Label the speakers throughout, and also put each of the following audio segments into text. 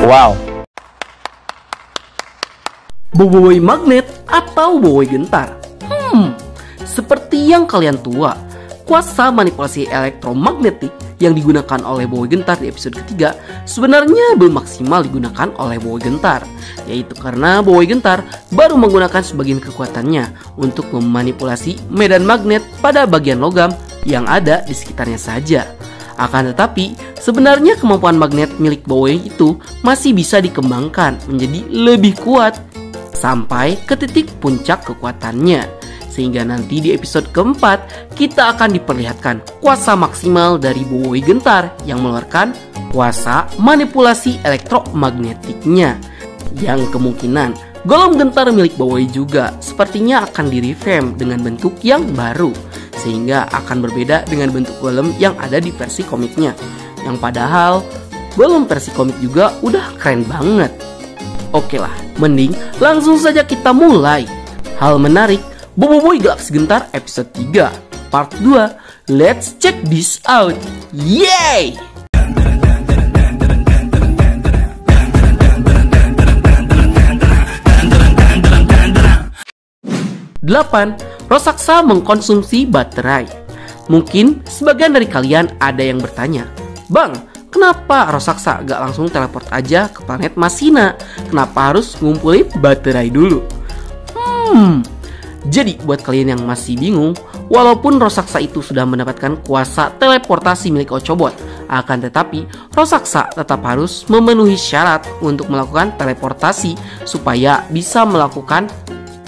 Speaker 1: Wow.
Speaker 2: Boboi magnet atau boboi gentar? Seperti yang kalian tua, kuasa manipulasi elektromagnetik yang digunakan oleh boboi gentar di episode ketiga sebenarnya belum maksimal digunakan oleh boboi gentar, yaitu karena boboi gentar baru menggunakan sebagian kekuatannya untuk memanipulasi medan magnet pada bagian logam yang ada di sekitarnya saja. Akan tetapi, sebenarnya kemampuan magnet milik boboi itu masih bisa dikembangkan menjadi lebih kuat sampai ke titik puncak kekuatannya. Sehingga nanti di episode keempat kita akan diperlihatkan kuasa maksimal dari boboi gentar yang mengeluarkan kuasa manipulasi elektromagnetiknya, yang kemungkinan golem gentar milik boboi juga sepertinya akan di-revamp dengan bentuk yang baru, sehingga akan berbeda dengan bentuk golem yang ada di versi komiknya, yang padahal golem versi komik juga udah keren banget. Oke lah, mending langsung saja kita mulai. Hal menarik Boboi Galaksi Gentar episode 3 part 2. Let's check this out. Yay! 8. Raksasa mengkonsumsi baterai. Mungkin sebagian dari kalian ada yang bertanya, "Bang, kenapa raksasa gak langsung teleport aja ke planet Masina? Kenapa harus ngumpulin baterai dulu?" Jadi buat kalian yang masih bingung, walaupun raksasa itu sudah mendapatkan kuasa teleportasi milik Ochobot, akan tetapi raksasa tetap harus memenuhi syarat untuk melakukan teleportasi supaya bisa melakukan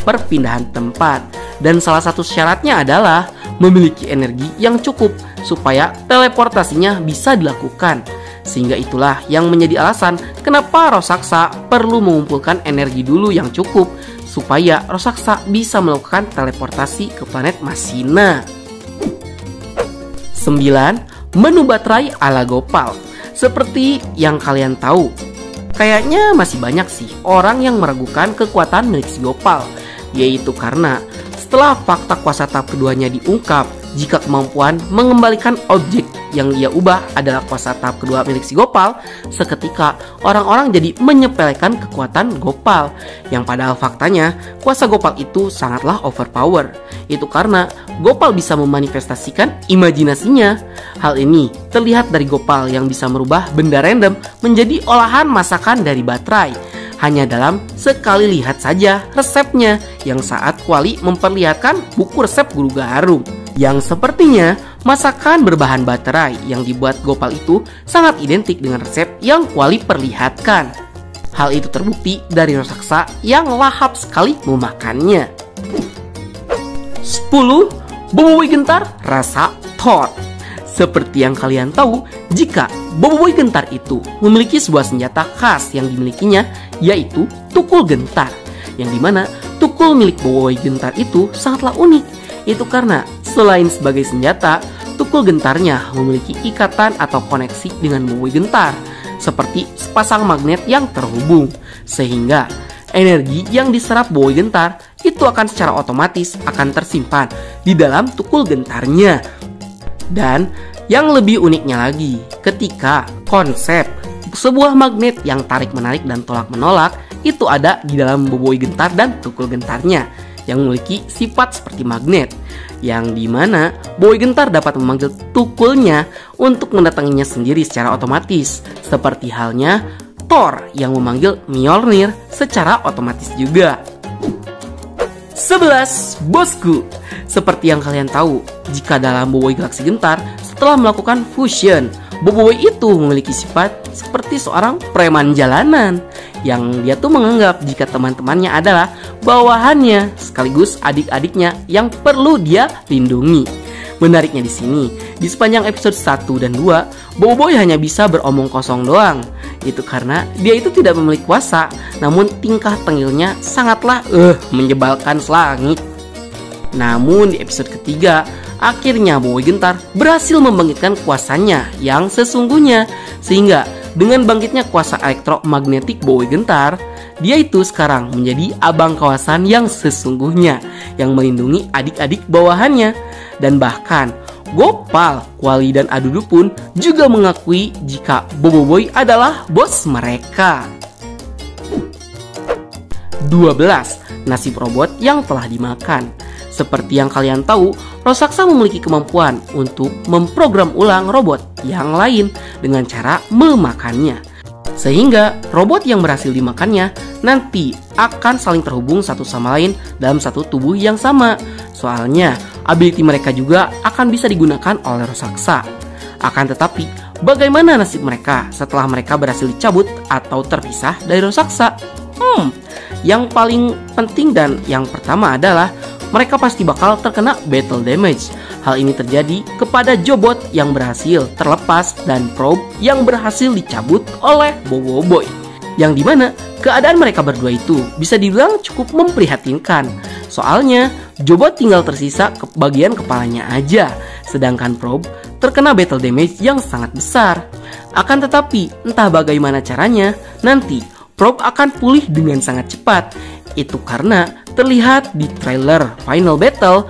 Speaker 2: perpindahan tempat. Dan salah satu syaratnya adalah memiliki energi yang cukup supaya teleportasinya bisa dilakukan. Sehingga itulah yang menjadi alasan kenapa raksasa perlu mengumpulkan energi dulu yang cukup supaya raksasa bisa melakukan teleportasi ke planet Masina. 9. Menu baterai ala Gopal. Seperti yang kalian tahu, kayaknya masih banyak sih orang yang meragukan kekuatan milik si Gopal, yaitu karena setelah fakta kuasa tahap keduanya diungkap, jika kemampuan mengembalikan objek yang ia ubah adalah kuasa tahap kedua milik si Gopal, seketika orang-orang jadi menyepelekan kekuatan Gopal, yang padahal faktanya kuasa Gopal itu sangatlah overpower. Itu karena Gopal bisa memanifestasikan imajinasinya. Hal ini terlihat dari Gopal yang bisa merubah benda random menjadi olahan masakan dari baterai hanya dalam sekali lihat saja resepnya, yang saat Kuali memperlihatkan buku resep Guru Gaharum, yang sepertinya masakan berbahan baterai yang dibuat Gopal itu sangat identik dengan resep yang Kuali perlihatkan. Hal itu terbukti dari raksasa yang lahap sekali memakannya. 10. Boboi gentar rasa Thor. Seperti yang kalian tahu, jika boboi gentar itu memiliki sebuah senjata khas yang dimilikinya, yaitu tukul gentar, yang dimana tukul milik boboi gentar itu sangatlah unik. Itu karena selain sebagai senjata, tukul gentarnya memiliki ikatan atau koneksi dengan boboi gentar, seperti sepasang magnet yang terhubung, sehingga energi yang diserap boboi gentar itu akan secara otomatis akan tersimpan di dalam tukul gentarnya. Dan yang lebih uniknya lagi, ketika konsep sebuah magnet yang tarik-menarik dan tolak-menolak itu ada di dalam boboi gentar dan tukul gentarnya yang memiliki sifat seperti magnet, yang dimana boboi gentar dapat memanggil tukulnya untuk mendatanginya sendiri secara otomatis, seperti halnya Thor yang memanggil Mjolnir secara otomatis juga. 11. Bosku. Seperti yang kalian tahu, jika dalam boboi Galaksi Gentar setelah melakukan fusion, boboi itu memiliki sifat seperti seorang preman jalanan, yang dia tuh menganggap jika teman-temannya adalah bawahannya sekaligus adik-adiknya yang perlu dia lindungi. Menariknya di sini, di sepanjang episode 1 dan 2, boboi hanya bisa beromong kosong doang. Itu karena dia itu tidak memiliki kuasa, namun tingkah tengilnya sangatlah menyebalkan selangit. Namun di episode ketiga, akhirnya boboi gentar berhasil membangkitkan kuasanya yang sesungguhnya, sehingga dengan bangkitnya kuasa elektromagnetik boboi gentar, dia itu sekarang menjadi abang kawasan yang sesungguhnya, yang melindungi adik-adik bawahannya. Dan bahkan Gopal, Kuali, dan Adudu pun juga mengakui jika Bobo Boy adalah bos mereka. 12. Nasib robot yang telah dimakan. Seperti yang kalian tahu, Raksasa memiliki kemampuan untuk memprogram ulang robot yang lain dengan cara memakannya. Sehingga robot yang berhasil dimakannya nanti akan saling terhubung satu sama lain dalam satu tubuh yang sama. Soalnya, ability mereka juga akan bisa digunakan oleh Raksasa. Akan tetapi, bagaimana nasib mereka setelah mereka berhasil dicabut atau terpisah dari Raksasa? Yang paling penting dan yang pertama adalah mereka pasti bakal terkena battle damage. Hal ini terjadi kepada Jobot yang berhasil terlepas dan Probe yang berhasil dicabut oleh Bobo Boy. Yang dimana keadaan mereka berdua itu bisa dibilang cukup memprihatinkan. Soalnya Jobot tinggal tersisa ke bagian kepalanya aja, sedangkan Probe terkena battle damage yang sangat besar. Akan tetapi entah bagaimana caranya, nanti Probe akan pulih dengan sangat cepat. Itu karena terlihat di trailer Final Battle,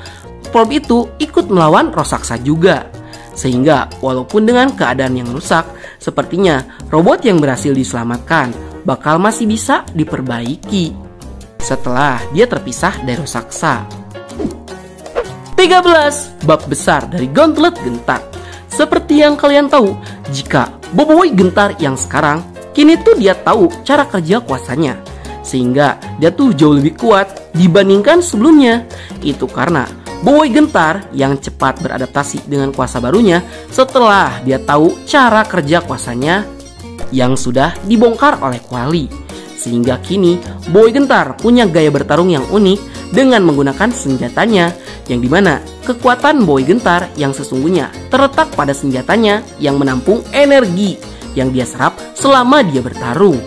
Speaker 2: Probe itu ikut melawan Raksasa juga. Sehingga walaupun dengan keadaan yang rusak, sepertinya robot yang berhasil diselamatkan bakal masih bisa diperbaiki setelah dia terpisah dari Raksasa. 13. Bab besar dari Gauntlet Gentar. Seperti yang kalian tahu, jika Bobo Boy Gentar yang sekarang, kini tuh dia tahu cara kerja kuasanya, sehingga dia tuh jauh lebih kuat dibandingkan sebelumnya. Itu karena Bobo Boy Gentar yang cepat beradaptasi dengan kuasa barunya setelah dia tahu cara kerja kuasanya yang sudah dibongkar oleh Kuali. Sehingga kini Bobo Boy Gentar punya gaya bertarung yang unik dengan menggunakan senjatanya, yang dimana kekuatan Bobo Boy Gentar yang sesungguhnya terletak pada senjatanya yang menampung energi yang dia serap selama dia bertarung.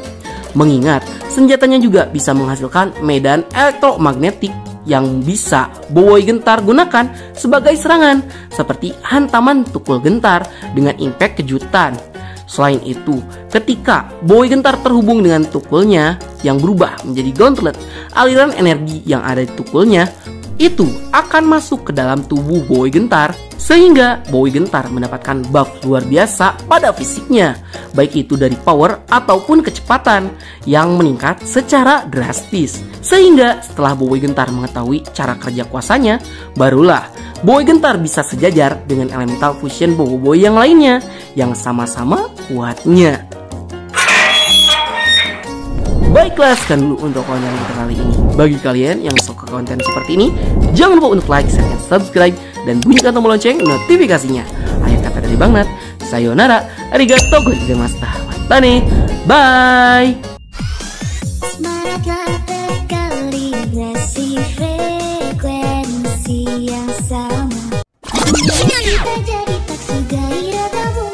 Speaker 2: Mengingat senjatanya juga bisa menghasilkan medan elektromagnetik yang bisa Bobo Boy Gentar gunakan sebagai serangan, seperti hantaman tukul gentar dengan impact kejutan. Selain itu, ketika Bobo Boy Gentar terhubung dengan tukulnya yang berubah menjadi gauntlet, aliran energi yang ada di tukulnya itu akan masuk ke dalam tubuh Bobo Boy Gentar, sehingga Bobo Boy Gentar mendapatkan buff luar biasa pada fisiknya, baik itu dari power ataupun kecepatan yang meningkat secara drastis. Sehingga setelah Bobo Boy Gentar mengetahui cara kerja kuasanya, barulah Bobo Boy Gentar bisa sejajar dengan elemental fusion Bobo Boy yang lainnya yang sama-sama kuatnya. Baiklah, sekian dulu untuk konten kita kali ini. Bagi kalian yang suka konten seperti ini, jangan lupa untuk like, share, dan subscribe, dan bunyikan tombol lonceng notifikasinya. Akhir kata dari Bang Nat, sayonara, arigatou gozaimashita. Matane, bye!
Speaker 1: Semangatlah berkoordinasi frekuensi yang sama. Kita jadi tak sudah iratamu.